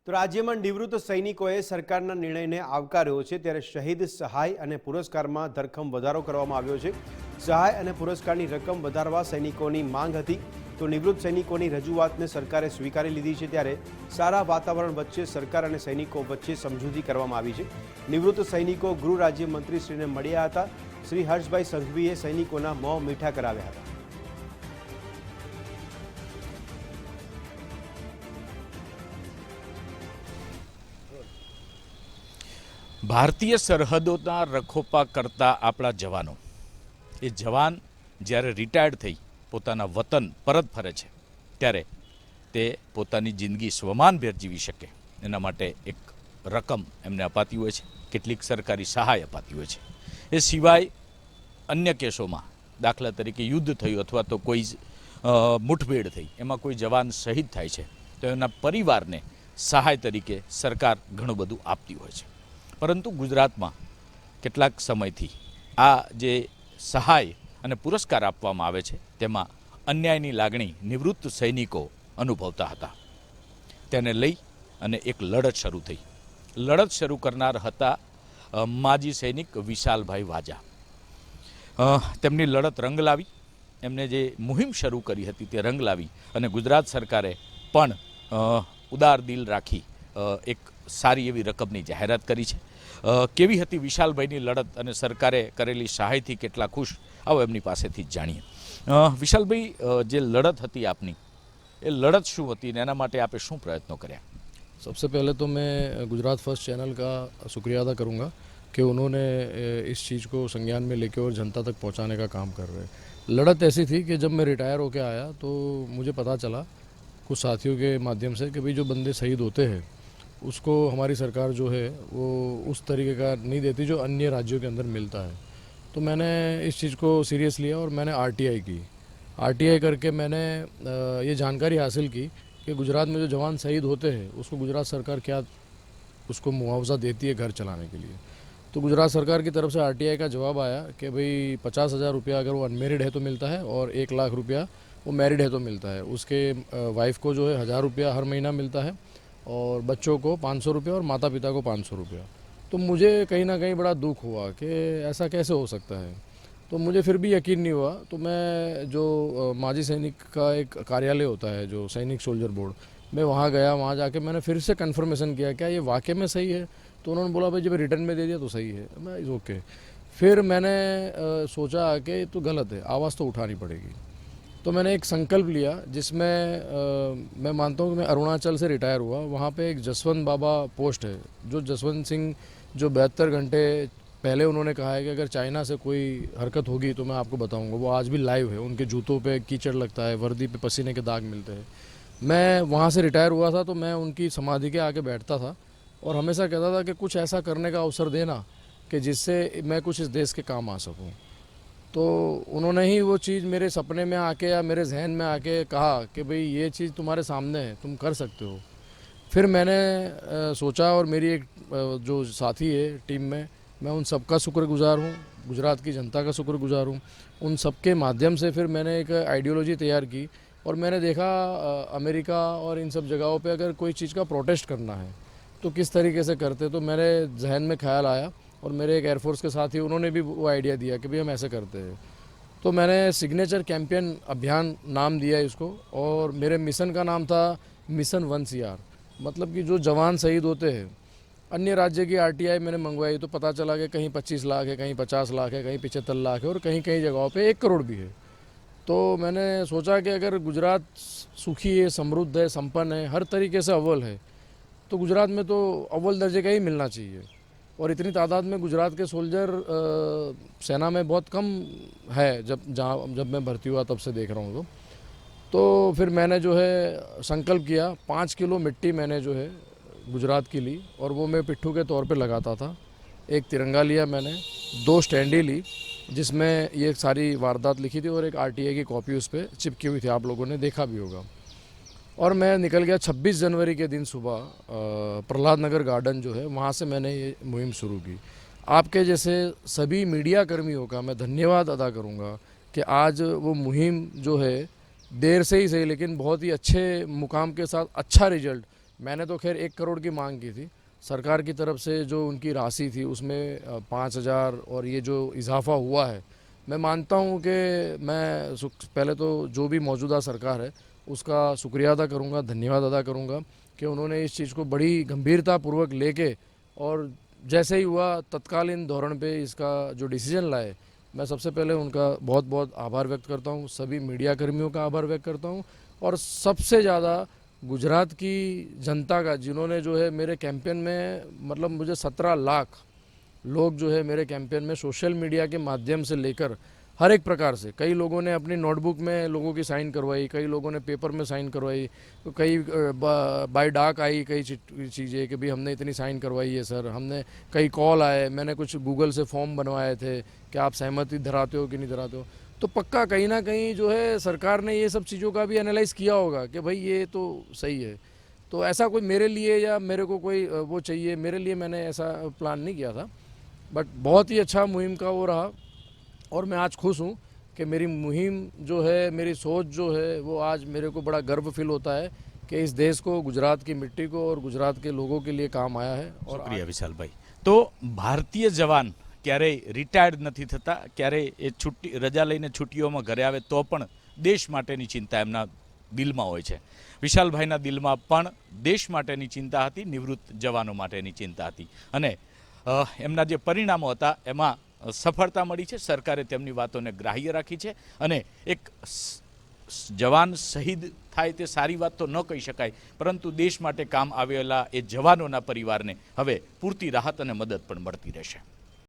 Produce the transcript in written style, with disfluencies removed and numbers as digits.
તો રાજ્યમાં નિવૃત્ત સૈનિકોએ સરકારના નિર્ણયને આવકાર્યો છે, ત્યારે શહીદ સહાય અને પુરસ્કારમાં ધરખમ વધારો કરવામાં આવ્યો છે। સહાય અને પુરસ્કારની રકમ વધારવા સૈનિકોની માંગ હતી, તો નિવૃત્ત સૈનિકોની રજૂઆતને સરકારે સ્વીકારી લીધી છે। ત્યારે સારા વાતાવરણ વચ્ચે સરકાર અને સૈનિકો વચ્ચે સમજૂતી કરવામાં આવી છે। નિવૃત્ત સૈનિકો ગૃહ રાજ્યમંત્રીશ્રીને મળ્યા હતા। શ્રી હર્ષભાઈ સંઘવીએ સૈનિકોના મોં મીઠા કરાવ્યા હતા। ભારતીય સરહદોના રખોપા કરતા આપણા જવાનો એ જવાન જ્યારે રિટાયર્ડ થઈ પોતાના વતન પરત ફરે છે ત્યારે તે પોતાની જિંદગી સ્વમાનભેર જીવી શકે એના માટે એક રકમ એમને અપાતી હોય છે, કેટલીક સરકારી સહાય અપાતી હોય છે। એ સિવાય અન્ય કેસોમાં દાખલા તરીકે યુદ્ધ થયું અથવા તો કોઈ મુઠભેડ થઈ એમાં કોઈ જવાન શહીદ થાય છે તો એના પરિવારને સહાય તરીકે સરકાર ઘણું બધું આપતી હોય છે। પરંતુ ગુજરાતમાં કેટલાક સમયથી આ જે સહાય અને પુરસ્કાર આપવામાં આવે છે તેમાં અન્યાયની લાગણી નિવૃત્ત સૈનિકો અનુભવતા હતા। તેને લઈ અને એક લડત શરૂ થઈ। લડત શરૂ કરનાર હતા માજી સૈનિક વિશાલભાઈ વાજા। તેમની લડત રંગ લાવી, એમને જે મુહિમ શરૂ કરી હતી તે રંગ લાવી અને ગુજરાત સરકારે પણ ઉદાર દિલ રાખી એક સારી એવી રકમની જાહેરાત કરી છે। કેવી હતી વિશાલભાઈની લડત અને સરકારે કરેલી સહાયથી કેટલા ખુશ, આવો એમની પાસેથી જ જાણીએ। વિશાલભાઈ, જે લડત હતી આપની, એ લડત શું હતી અને એના માટે આપે શું પ્રયત્નો કર્યા? सबसे पहले तो मैं गुजरात फर्स्ट चैनल का शुक्रिया अदा करूँगा कि उन्होंने इस चीज़ को संज्ञान में लेके और जनता तक पहुँचाने का काम कर रहे हैं। लड़त ऐसी थी कि जब मैं रिटायर होकर आया तो मुझे पता चला कुछ साथियों के माध्यम से कि भाई जो बंदे शहीद होते हैं उसको हमारी सरकार जो है वो उस तरीके का नहीं देती जो अन्य राज्यों के अंदर मिलता है। तो मैंने इस चीज़ को सीरियस लिया और मैंने आरटीआई की। आरटीआई करके मैंने ये जानकारी हासिल की कि गुजरात में जो जवान शहीद होते हैं उसको गुजरात सरकार क्या उसको मुआवजा देती है घर चलाने के लिए। तो गुजरात सरकार की तरफ से आरटीआई का जवाब आया कि भाई 50,000 रुपया अगर वो अनमेरिड है तो मिलता है और 1 लाख रुपया वो मैरिड है तो मिलता है। उसके वाइफ को जो है 1,000 रुपया हर महीना मिलता है और बच्चों को 500 रुपया और माता पिता को 500 रुपया। तो मुझे कहीं ना कहीं बड़ा दुख हुआ कि ऐसा कैसे हो सकता है। तो मुझे फिर भी यकीन नहीं हुआ। तो मैं जो माजी सैनिक का एक कार्यालय होता है जो सैनिक सोल्जर बोर्ड, मैं वहाँ गया। वहाँ जाके मैंने फिर से कन्फर्मेशन किया क्या ये वाकई में सही है। तो उन्होंने बोला भाई जब रिटर्न में दे दिया तो सही है। मैं इज़ ओके। फिर मैंने सोचा कि तो गलत है, आवाज़ तो उठानी पड़ेगी। तो मैंने एक संकल्प लिया जिसमें मैं मानता हूँ कि मैं अरुणाचल से रिटायर हुआ। वहाँ पे एक जसवंत बाबा पोस्ट है, जो जसवंत सिंह जो 72 घंटे पहले उन्होंने कहा है कि अगर चाइना से कोई हरकत होगी तो मैं आपको बताऊंगा। वो आज भी लाइव है, उनके जूतों पे कीचड़ लगता है, वर्दी पे पसीने के दाग मिलते हैं। मैं वहाँ से रिटायर हुआ था तो मैं उनकी समाधि के आके बैठता था और हमेशा कहता था कि कुछ ऐसा करने का अवसर देना कि जिससे मैं कुछ इस देश के काम आ सकूँ। तो उन्होंने ही वो चीज़ मेरे सपने में आके या मेरे जहन में आके कहा कि भाई ये चीज़ तुम्हारे सामने है, तुम कर सकते हो। फिर मैंने सोचा और मेरी एक जो साथी है टीम में, मैं उन सबका शुक्रगुजार हूँ, गुजरात की जनता का शुक्रगुजार हूँ। उन सबके माध्यम से फिर मैंने एक आइडियोलॉजी तैयार की और मैंने देखा अमेरिका और इन सब जगहों पे अगर कोई चीज़ का प्रोटेस्ट करना है तो किस तरीके से करते। तो मेरे जहन में ख्याल आया और मेरे एक एयरफोर्स के साथी उन्होंने भी वो आइडिया दिया कि भाई हम ऐसे करते हैं। तो मैंने सिग्नेचर कैंपेन अभियान नाम दिया इसको और मेरे मिशन का नाम था मिशन 1CR। मतलब कि जो जवान शहीद होते हैं, अन्य राज्य की आरटीआई मैंने मंगवाई तो पता चला कि कहीं 25 लाख है, कहीं 50 लाख है, कहीं 75 लाख है और कहीं कहीं जगहों पे 1 करोड़ भी है। तो मैंने सोचा कि अगर गुजरात सुखी है, समृद्ध है, संपन्न है, हर तरीके से अव्वल है, तो गुजरात में तो अव्वल दर्जे का ही मिलना चाहिए। और इतनी तादाद में गुजरात के सोल्जर सेना में बहुत कम है, जब मैं भर्ती हुआ तब से देख रहा हूँ। तो फिर मैंने जो है संकल्प किया, 5 किलो मिट्टी मैंने जो है गुजरात की ली और वो मैं पिट्ठू के तौर पे लगाता था। एक तिरंगा लिया मैंने, 2 स्टैंडी ली जिसमें ये सारी वारदात लिखी थी और एक आरटीआई की कॉपी उस पर चिपकी हुई थी, आप लोगों ने देखा भी होगा। और मैं निकल गया 26 जनवरी के दिन सुबह प्रहलाद नगर गार्डन जो है वहाँ से मैंने ये मुहिम शुरू की। आपके जैसे सभी मीडिया कर्मियों का मैं धन्यवाद अदा करूँगा कि आज वो मुहिम जो है देर से ही सही लेकिन बहुत ही अच्छे मुकाम के साथ अच्छा रिजल्ट मैंने तो खैर 1 करोड़ की मांग की थी। सरकार की तरफ से जो उनकी राशि थी उसमें 5,000 और ये जो इजाफा हुआ है, मैं मानता हूँ कि मैं पहले तो जो भी मौजूदा सरकार है उसका शुक्रिया अदा करूँगा, धन्यवाद अदा करूँगा कि उन्होंने इस चीज़ को बड़ी गंभीरतापूर्वक लेके और जैसे ही हुआ तत्कालीन धोरण पे इसका जो डिसीजन लाए, मैं सबसे पहले उनका बहुत बहुत आभार व्यक्त करता हूँ, सभी मीडिया कर्मियों का आभार व्यक्त करता हूँ और सबसे ज़्यादा गुजरात की जनता का, जिन्होंने जो है मेरे कैंपेन में मतलब मुझे 17 लाख लोग जो है मेरे कैंपेन में सोशल मीडिया के माध्यम से लेकर हर एक प्रकार से, कई लोगों ने अपनी नोटबुक में लोगों की साइन करवाई, कई लोगों ने पेपर में साइन करवाई, तो कई बाय डाक आई कई चीज़ें कि भाई हमने इतनी साइन करवाई है सर, हमने कई कॉल आए, मैंने कुछ गूगल से फॉर्म बनवाए थे कि आप सहमति धराते हो कि नहीं धराते हो। तो पक्का कहीं ना कहीं जो है सरकार ने ये सब चीज़ों का भी एनालाइज किया होगा कि भाई ये तो सही है। तो ऐसा कोई मेरे लिए या मेरे को कोई वो चाहिए, मेरे लिए मैंने ऐसा प्लान नहीं किया था, बट बहुत ही अच्छा मुहिम का वो रहा और मैं आज खुश हूँ कि मेरी मुहिम जो है, मेरी सोच जो है, वो आज मेरे को बड़ा गर्व फील होता है कि इस देश को, गुजरात की मिट्टी को और गुजरात के लोगों के लिए काम आया है। और શુક્રિયા વિશાલભાઈ. તો ભારતીય જવાન ક્યારેય રિટાયર્ડ નથી થતા, ક્યારેય એ છુટ્ટી રજા લઈને છુટ્ટીઓમાં ઘરે આવે તો પણ દેશ માટેની ચિંતા એમના દિલમાં હોય છે. વિશાલભાઈના દિલમાં પણ દેશ માટેની ચિંતા હતી, નિવૃત્ત જવાનો માટેની ચિંતા હતી અને એમના જે પરિણામો હતા એમાં સફળતા મળી છે. સરકારે તેમની વાતોને ગ્રાહ્ય રાખી છે અને એક જવાન શહીદ થાય તે સારી વાત તો ન કહી શકાય, પરંતુ દેશ માટે કામ આવેલા એ જવાનોના પરિવારને હવે પૂરતી રાહત અને મદદ પણ મળતી રહેશે.